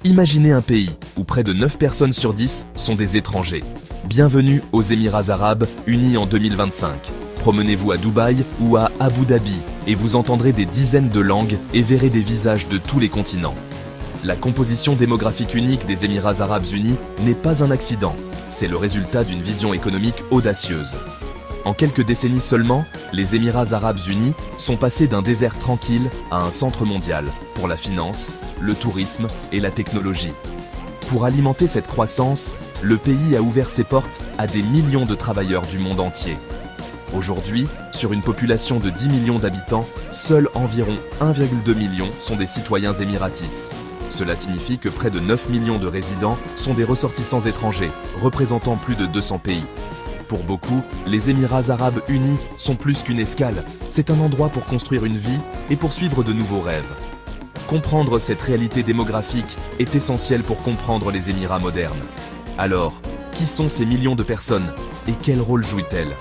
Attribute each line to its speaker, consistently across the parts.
Speaker 1: Imaginez un pays où près de 9 personnes sur 10 sont des étrangers. Bienvenue aux Émirats Arabes Unis en 2025. Promenez-vous à Dubaï ou à Abu Dhabi et vous entendrez des dizaines de langues et verrez des visages de tous les continents. La composition démographique unique des Émirats Arabes Unis n'est pas un accident, c'est le résultat d'une vision économique audacieuse. En quelques décennies seulement, les Émirats Arabes Unis sont passés d'un désert tranquille à un centre mondial pour la finance, le tourisme et la technologie. Pour alimenter cette croissance, le pays a ouvert ses portes à des millions de travailleurs du monde entier. Aujourd'hui, sur une population de 10 millions d'habitants, seuls environ 1,2 million sont des citoyens émiratis. Cela signifie que près de 9 millions de résidents sont des ressortissants étrangers, représentant plus de 200 pays. Pour beaucoup, les Émirats Arabes Unis sont plus qu'une escale. C'est un endroit pour construire une vie et poursuivre de nouveaux rêves. Comprendre cette réalité démographique est essentiel pour comprendre les Émirats modernes. Alors, qui sont ces millions de personnes et quel rôle jouent-elles?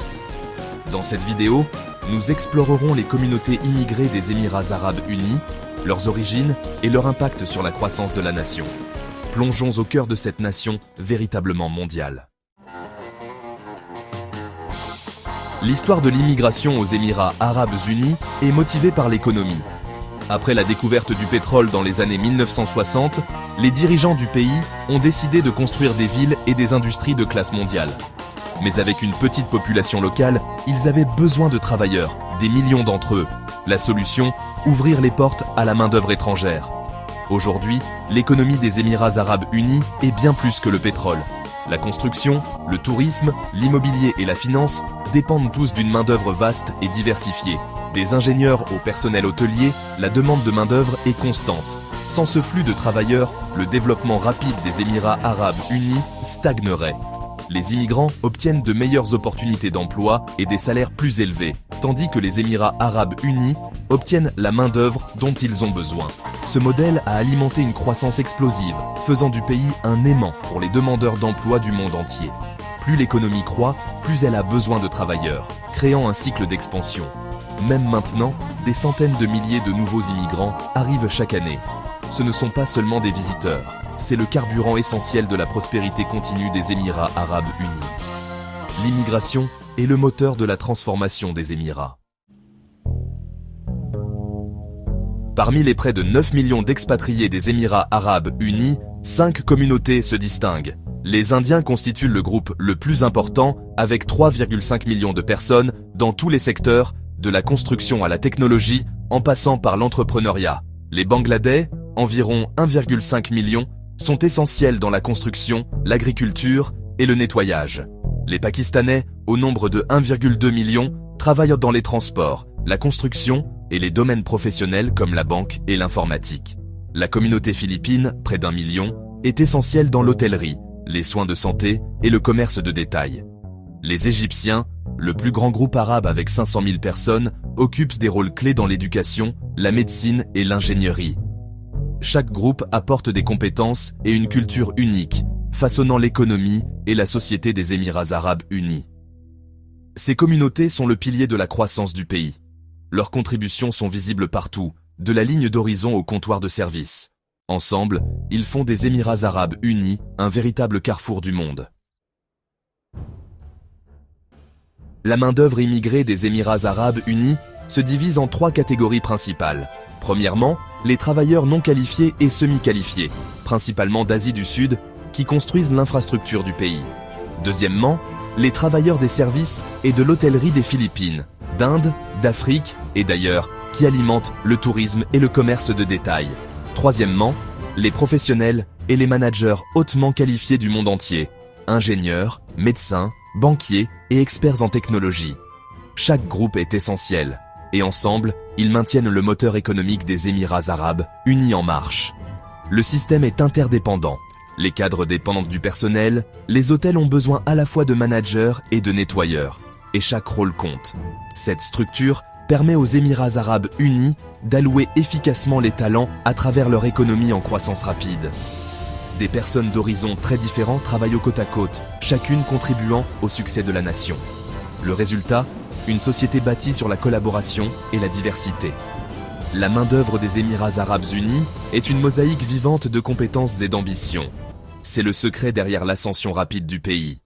Speaker 1: Dans cette vidéo, nous explorerons les communautés immigrées des Émirats Arabes Unis, leurs origines et leur impact sur la croissance de la nation. Plongeons au cœur de cette nation véritablement mondiale. L'histoire de l'immigration aux Émirats Arabes Unis est motivée par l'économie. Après la découverte du pétrole dans les années 1960, les dirigeants du pays ont décidé de construire des villes et des industries de classe mondiale. Mais avec une petite population locale, ils avaient besoin de travailleurs, des millions d'entre eux. La solution, ouvrir les portes à la main-d'œuvre étrangère. Aujourd'hui, l'économie des Émirats Arabes Unis est bien plus que le pétrole. La construction, le tourisme, l'immobilier et la finance dépendent tous d'une main-d'œuvre vaste et diversifiée. Des ingénieurs au personnel hôtelier, la demande de main-d'œuvre est constante. Sans ce flux de travailleurs, le développement rapide des Émirats Arabes Unis stagnerait. Les immigrants obtiennent de meilleures opportunités d'emploi et des salaires plus élevés, tandis que les Émirats Arabes Unis obtiennent la main-d'œuvre dont ils ont besoin. Ce modèle a alimenté une croissance explosive, faisant du pays un aimant pour les demandeurs d'emploi du monde entier. Plus l'économie croît, plus elle a besoin de travailleurs, créant un cycle d'expansion. Même maintenant, des centaines de milliers de nouveaux immigrants arrivent chaque année. Ce ne sont pas seulement des visiteurs, c'est le carburant essentiel de la prospérité continue des Émirats Arabes Unis. L'immigration est le moteur de la transformation des Émirats. Parmi les près de 9 millions d'expatriés des Émirats Arabes Unis, 5 communautés se distinguent. Les Indiens constituent le groupe le plus important, avec 3,5 millions de personnes dans tous les secteurs, de la construction à la technologie, en passant par l'entrepreneuriat. Les Bangladais, environ 1,5 million, sont essentiels dans la construction, l'agriculture et le nettoyage. Les Pakistanais, au nombre de 1,2 million, travaillent dans les transports, la construction et les domaines professionnels comme la banque et l'informatique. La communauté philippine, près d'1 million, est essentielle dans l'hôtellerie, les soins de santé et le commerce de détail. Les Égyptiens, le plus grand groupe arabe avec 500 000 personnes, occupent des rôles clés dans l'éducation, la médecine et l'ingénierie. Chaque groupe apporte des compétences et une culture unique, façonnant l'économie et la société des Émirats Arabes Unis. Ces communautés sont le pilier de la croissance du pays. Leurs contributions sont visibles partout, de la ligne d'horizon au comptoir de service. Ensemble, ils font des Émirats Arabes Unis un véritable carrefour du monde. La main-d'œuvre immigrée des Émirats Arabes Unis se divise en 3 catégories principales. Premièrement, les travailleurs non qualifiés et semi-qualifiés, principalement d'Asie du Sud, qui construisent l'infrastructure du pays. Deuxièmement, les travailleurs des services et de l'hôtellerie des Philippines, d'Inde, d'Afrique et d'ailleurs, qui alimentent le tourisme et le commerce de détail. Troisièmement, les professionnels et les managers hautement qualifiés du monde entier, ingénieurs, médecins, banquiers et experts en technologie. Chaque groupe est essentiel, et ensemble, ils maintiennent le moteur économique des Émirats Arabes Unis en marche. Le système est interdépendant. Les cadres dépendent du personnel, les hôtels ont besoin à la fois de managers et de nettoyeurs, et chaque rôle compte. Cette structure permet aux Émirats Arabes Unis d'allouer efficacement les talents à travers leur économie en croissance rapide. Des personnes d'horizons très différents travaillent côte à côte, chacune contribuant au succès de la nation. Le résultat, une société bâtie sur la collaboration et la diversité. La main-d'œuvre des Émirats arabes unis est une mosaïque vivante de compétences et d'ambition. C'est le secret derrière l'ascension rapide du pays.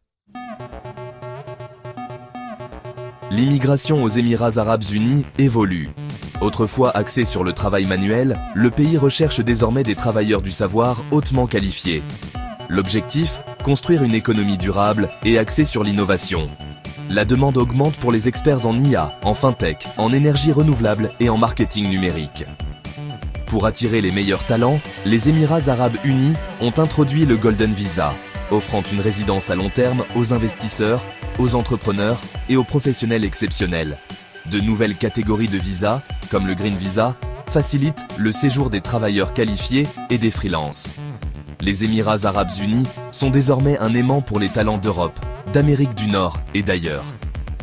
Speaker 1: L'immigration aux Émirats arabes unis évolue. Autrefois axé sur le travail manuel, le pays recherche désormais des travailleurs du savoir hautement qualifiés. L'objectif, construire une économie durable et axée sur l'innovation. La demande augmente pour les experts en IA, en fintech, en énergie renouvelable et en marketing numérique. Pour attirer les meilleurs talents, les Émirats arabes unis ont introduit le Golden Visa, offrant une résidence à long terme aux investisseurs, aux entrepreneurs et aux professionnels exceptionnels. De nouvelles catégories de visas, comme le Green Visa, facilitent le séjour des travailleurs qualifiés et des freelances. Les Émirats arabes unis sont désormais un aimant pour les talents d'Europe, d'Amérique du Nord et d'ailleurs.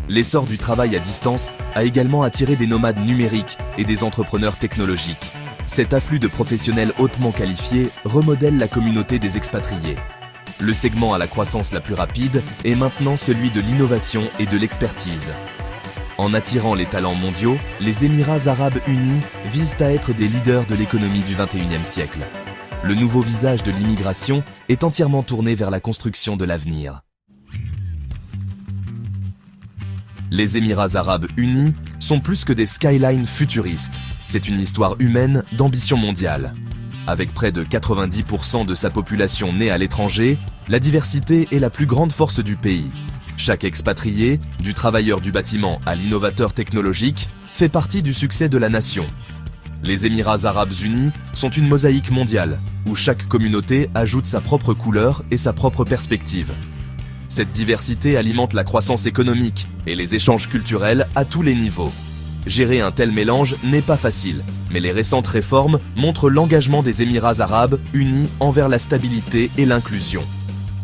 Speaker 1: L'essor du travail à distance a également attiré des nomades numériques et des entrepreneurs technologiques. Cet afflux de professionnels hautement qualifiés remodèle la communauté des expatriés. Le segment à la croissance la plus rapide est maintenant celui de l'innovation et de l'expertise. En attirant les talents mondiaux, les Émirats arabes unis visent à être des leaders de l'économie du XXIe siècle. Le nouveau visage de l'immigration est entièrement tourné vers la construction de l'avenir. Les Émirats arabes unis sont plus que des skylines futuristes. C'est une histoire humaine d'ambition mondiale. Avec près de 90% de sa population née à l'étranger, la diversité est la plus grande force du pays. Chaque expatrié, du travailleur du bâtiment à l'innovateur technologique, fait partie du succès de la nation. Les Émirats arabes unis sont une mosaïque mondiale, où chaque communauté ajoute sa propre couleur et sa propre perspective. Cette diversité alimente la croissance économique et les échanges culturels à tous les niveaux. Gérer un tel mélange n'est pas facile, mais les récentes réformes montrent l'engagement des Émirats arabes unis envers la stabilité et l'inclusion.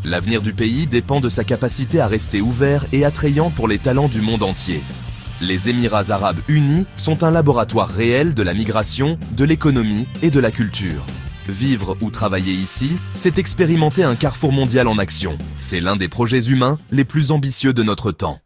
Speaker 1: L'avenir du pays dépend de sa capacité à rester ouvert et attrayant pour les talents du monde entier. Les Émirats arabes unis sont un laboratoire réel de la migration, de l'économie et de la culture. Vivre ou travailler ici, c'est expérimenter un carrefour mondial en action. C'est l'un des projets humains les plus ambitieux de notre temps.